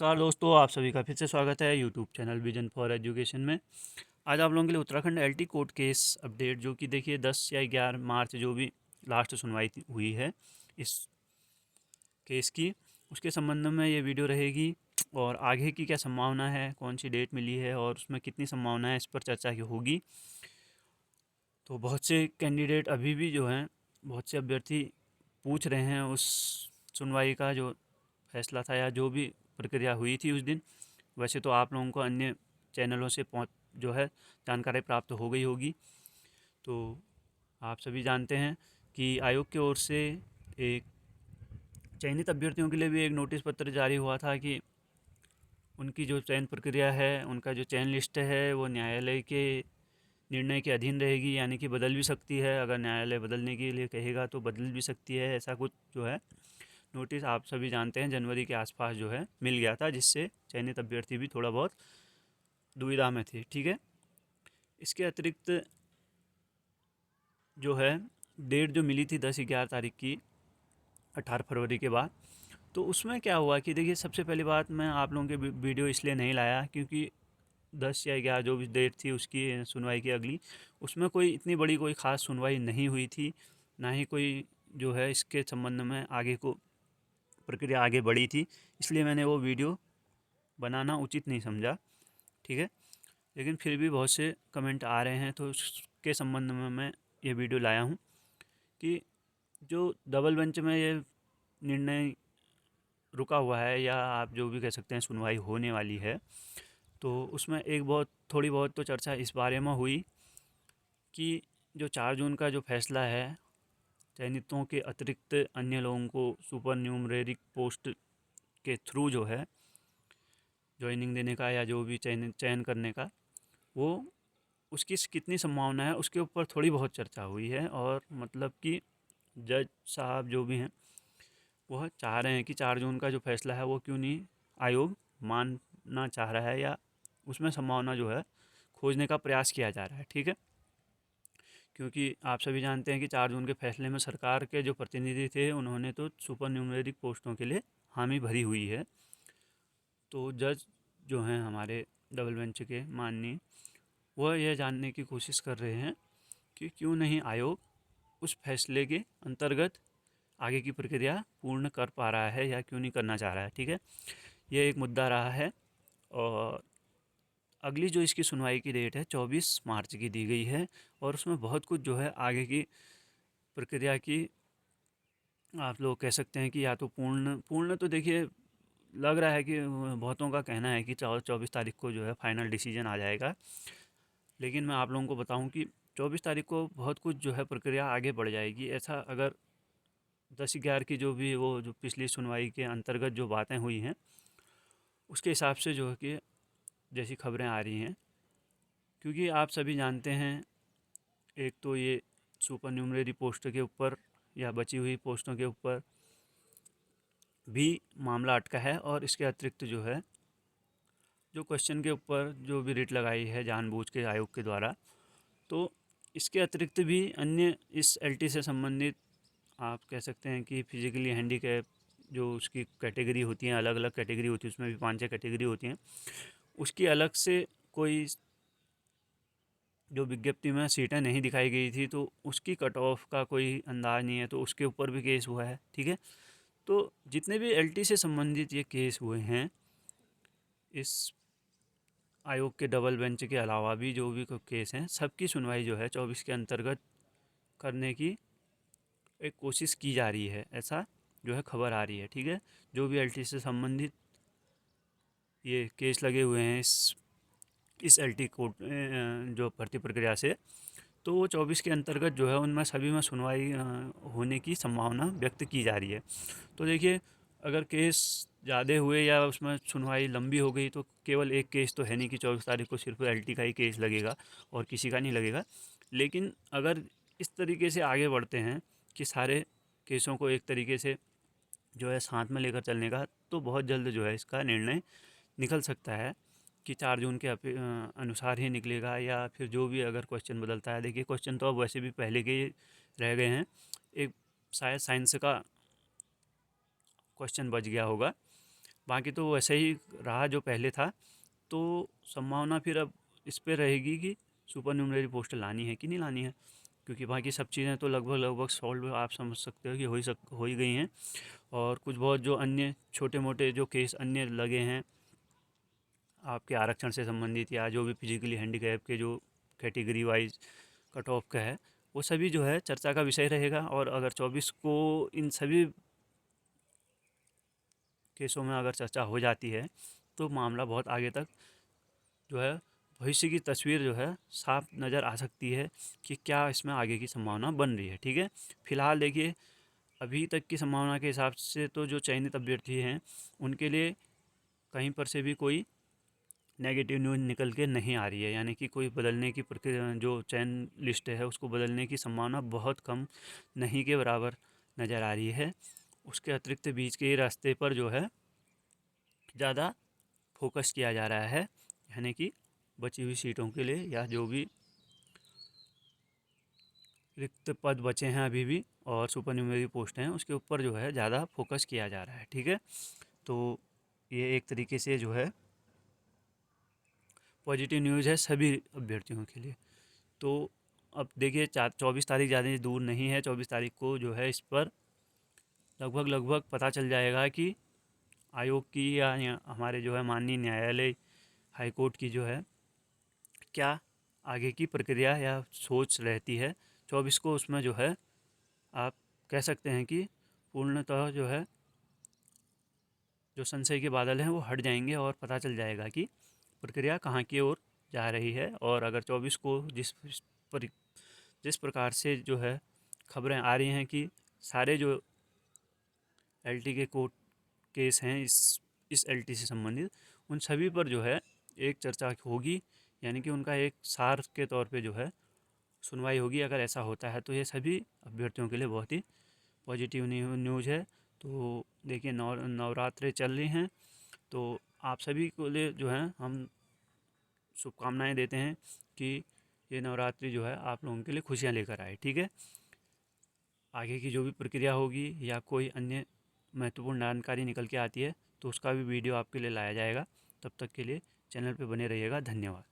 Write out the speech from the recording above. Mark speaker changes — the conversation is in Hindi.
Speaker 1: नमस्कार दोस्तों, आप सभी का फिर से स्वागत है YouTube channel vision for education में। आज आप लोगों के लिए Uttarakhand LT court case update, जो कि देखिए 10 या 11 मार्च जो भी लास्ट सुनवाई हुई है इस केस की, उसके संबंध में ये वीडियो रहेगी। और आगे की क्या संभावना है, कौन सी डेट मिली है और उसमें कितनी संभावना है, इस पर चर्चा की होगी। तो बहुत से कैंडिडेट अभी भी जो हैं, बहुत से अभ्यर्थी पूछ रहे हैं उस सुनवाई का जो फैसला था या जो भी प्रक्रिया हुई थी उस दिन। वैसे तो आप लोगों को अन्य चैनलों से पहुँच जो है जानकारी प्राप्त हो गई होगी। तो आप सभी जानते हैं कि आयोग की ओर से एक चयनित अभ्यर्थियों के लिए भी एक नोटिस पत्र जारी हुआ था कि उनकी जो चयन प्रक्रिया है, उनका जो चयन लिस्ट है, वो न्यायालय के निर्णय के अधीन रहेगी, यानी कि बदल भी सकती है। अगर न्यायालय बदलने के लिए कहेगा तो बदल भी सकती है। ऐसा कुछ जो है नोटिस आप सभी जानते हैं जनवरी के आसपास जो है मिल गया था, जिससे चयनित अभ्यर्थी भी थोड़ा बहुत दुविधा में थे। ठीक है, इसके अतिरिक्त जो है डेट जो मिली थी 10-11 तारीख की, 18 फरवरी के बाद, तो उसमें क्या हुआ कि देखिए, सबसे पहली बात, मैं आप लोगों के वीडियो इसलिए नहीं लाया क्योंकि 10 या 11 जो भी डेट थी उसकी सुनवाई की अगली, उसमें कोई इतनी बड़ी कोई ख़ास सुनवाई नहीं हुई थी, ना ही कोई जो है इसके संबंध में आगे को प्रक्रिया आगे बढ़ी थी। इसलिए मैंने वो वीडियो बनाना उचित नहीं समझा। ठीक है, लेकिन फिर भी बहुत से कमेंट आ रहे हैं, तो उसके संबंध में मैं ये वीडियो लाया हूँ कि जो डबल बेंच में ये निर्णय रुका हुआ है, या आप जो भी कह सकते हैं सुनवाई होने वाली है, तो उसमें एक बहुत थोड़ी बहुत तो चर्चा इस बारे में हुई कि जो 4 जून का जो फैसला है, चयनितों के अतिरिक्त अन्य लोगों को सुपर न्यूमरेरिक पोस्ट के थ्रू जो है ज्वाइनिंग देने का या जो भी चयन चयन करने का, वो उसकी कितनी संभावना है, उसके ऊपर थोड़ी बहुत चर्चा हुई है। और मतलब कि जज साहब जो भी हैं, वह चाह रहे हैं कि 4 जून का जो फैसला है वो क्यों नहीं आयोग मानना चाह रहा है, या उसमें संभावना जो है खोजने का प्रयास किया जा रहा है। ठीक है, क्योंकि आप सभी जानते हैं कि 4 जून के फैसले में सरकार के जो प्रतिनिधि थे, उन्होंने तो सुपर न्यूमरेरिक पोस्टों के लिए हामी भरी हुई है। तो जज जो हैं हमारे डबल बेंच के माननीय, वह यह जानने की कोशिश कर रहे हैं कि क्यों नहीं आयोग उस फैसले के अंतर्गत आगे की प्रक्रिया पूर्ण कर पा रहा है, या क्यों नहीं करना चाह रहा है। ठीक है, ये एक मुद्दा रहा है। और अगली जो इसकी सुनवाई की डेट है 24 मार्च की दी गई है, और उसमें बहुत कुछ जो है आगे की प्रक्रिया की, आप लोग कह सकते हैं कि या तो पूर्ण पूर्ण तो देखिए, लग रहा है कि बहुतों का कहना है कि 24 तारीख को जो है फाइनल डिसीजन आ जाएगा। लेकिन मैं आप लोगों को बताऊं कि 24 तारीख को बहुत कुछ जो है प्रक्रिया आगे बढ़ जाएगी। ऐसा अगर 10-11 की जो भी वो जो पिछली सुनवाई के अंतर्गत जो बातें हुई हैं, उसके हिसाब से जो है कि जैसी खबरें आ रही हैं, क्योंकि आप सभी जानते हैं, एक तो ये सुपर न्यूमरेरी पोस्ट के ऊपर या बची हुई पोस्टों के ऊपर भी मामला अटका है, और इसके अतिरिक्त जो है जो क्वेश्चन के ऊपर जो भी रिट लगाई है जानबूझ के आयोग के द्वारा, तो इसके अतिरिक्त भी अन्य इस एलटी से संबंधित, आप कह सकते हैं कि फिजिकली हैंडीकैप जो उसकी कैटेगरी होती हैं, अलग अलग कैटेगरी होती है, उसमें भी 5-6 कैटेगरी होती हैं, उसकी अलग से कोई जो विज्ञप्ति में सीटें नहीं दिखाई गई थी, तो उसकी कट ऑफ का कोई अंदाज़ नहीं है, तो उसके ऊपर भी केस हुआ है। ठीक है, तो जितने भी एलटी से संबंधित ये केस हुए हैं, इस आयोग के डबल बेंच के अलावा भी जो भी केस हैं, सबकी सुनवाई जो है 24 के अंतर्गत करने की एक कोशिश की जा रही है, ऐसा जो है खबर आ रही है। ठीक है, जो भी एलटी से संबंधित ये केस लगे हुए हैं इस एलटी कोर्ट जो भर्ती प्रक्रिया से, तो वो 24 के अंतर्गत जो है उनमें सभी में सुनवाई होने की संभावना व्यक्त की जा रही है। तो देखिए, अगर केस ज़्यादा हुए या उसमें सुनवाई लंबी हो गई, तो केवल एक केस तो है नहीं कि 24 तारीख को सिर्फ एलटी का ही केस लगेगा और किसी का नहीं लगेगा। लेकिन अगर इस तरीके से आगे बढ़ते हैं कि सारे केसों को एक तरीके से जो है साथ में लेकर चलने का, तो बहुत जल्द जो है इसका निर्णय निकल सकता है कि 4 जून के अनुसार ही निकलेगा, या फिर जो भी अगर क्वेश्चन बदलता है। देखिए, क्वेश्चन तो अब वैसे भी पहले के ही रह गए हैं। एक शायद साइंस का क्वेश्चन बच गया होगा, बाकी तो वैसे ही रहा जो पहले था। तो संभावना फिर अब इस पे रहेगी कि सुपर न्यूमरी पोस्ट लानी है कि नहीं लानी है, क्योंकि बाकी सब चीज़ें तो लगभग लगभग सॉल्व आप समझ सकते हो कि हो ही गई हैं। और कुछ बहुत जो अन्य छोटे मोटे जो केस अन्य लगे हैं आपके आरक्षण से संबंधित या जो भी फिजिकली हैंडीकैप के जो कैटेगरी वाइज कट ऑफ का है, वो सभी जो है चर्चा का विषय रहेगा। और अगर 24 को इन सभी केसों में अगर चर्चा हो जाती है तो मामला बहुत आगे तक जो है भविष्य की तस्वीर जो है साफ नज़र आ सकती है कि क्या इसमें आगे की संभावना बन रही है। ठीक है, फिलहाल देखिए अभी तक की संभावना के हिसाब से तो जो चयनित अभ्यर्थी हैं उनके लिए कहीं पर से भी कोई नेगेटिव न्यूज़ निकल के नहीं आ रही है, यानी कि कोई बदलने की प्रक्रिया जो चयन लिस्ट है उसको बदलने की संभावना बहुत कम, नहीं के बराबर नज़र आ रही है। उसके अतिरिक्त बीच के रास्ते पर जो है ज़्यादा फोकस किया जा रहा है, यानी कि बची हुई सीटों के लिए या जो भी रिक्त पद बचे हैं अभी भी और सुपर न्यूमरी पोस्ट हैं उसके ऊपर जो है ज़्यादा फोकस किया जा रहा है। ठीक है, तो ये एक तरीके से जो है पॉजिटिव न्यूज़ है सभी अभ्यर्थियों के लिए। तो अब देखिए 24 तारीख ज़्यादा दूर नहीं है, 24 तारीख को जो है इस पर लगभग लगभग पता चल जाएगा कि आयोग की या हमारे जो है माननीय न्यायालय हाई कोर्ट की जो है क्या आगे की प्रक्रिया या सोच रहती है। 24 को उसमें जो है आप कह सकते हैं कि पूर्णतः जो है जो संशय के बादल हैं वो हट जाएंगे और पता चल जाएगा कि प्रक्रिया कहाँ की ओर जा रही है। और अगर 24 को पर जिस प्रकार से जो है खबरें आ रही हैं कि सारे जो एलटी के कोर्ट केस हैं इस एलटी से संबंधित उन सभी पर जो है एक चर्चा होगी, यानी कि उनका एक सार के तौर पे जो है सुनवाई होगी। अगर ऐसा होता है तो ये सभी अभ्यर्थियों के लिए बहुत ही पॉजिटिव न्यूज़ है। तो देखिए नवरात्रे चल रही हैं, तो आप सभी को लिए जो है हम शुभकामनाएं देते हैं कि ये नवरात्रि जो है आप लोगों के लिए खुशियाँ लेकर आए। ठीक है, आगे की जो भी प्रक्रिया होगी या कोई अन्य महत्वपूर्ण जानकारी निकल के आती है तो उसका भी वीडियो आपके लिए लाया जाएगा। तब तक के लिए चैनल पे बने रहिएगा। धन्यवाद।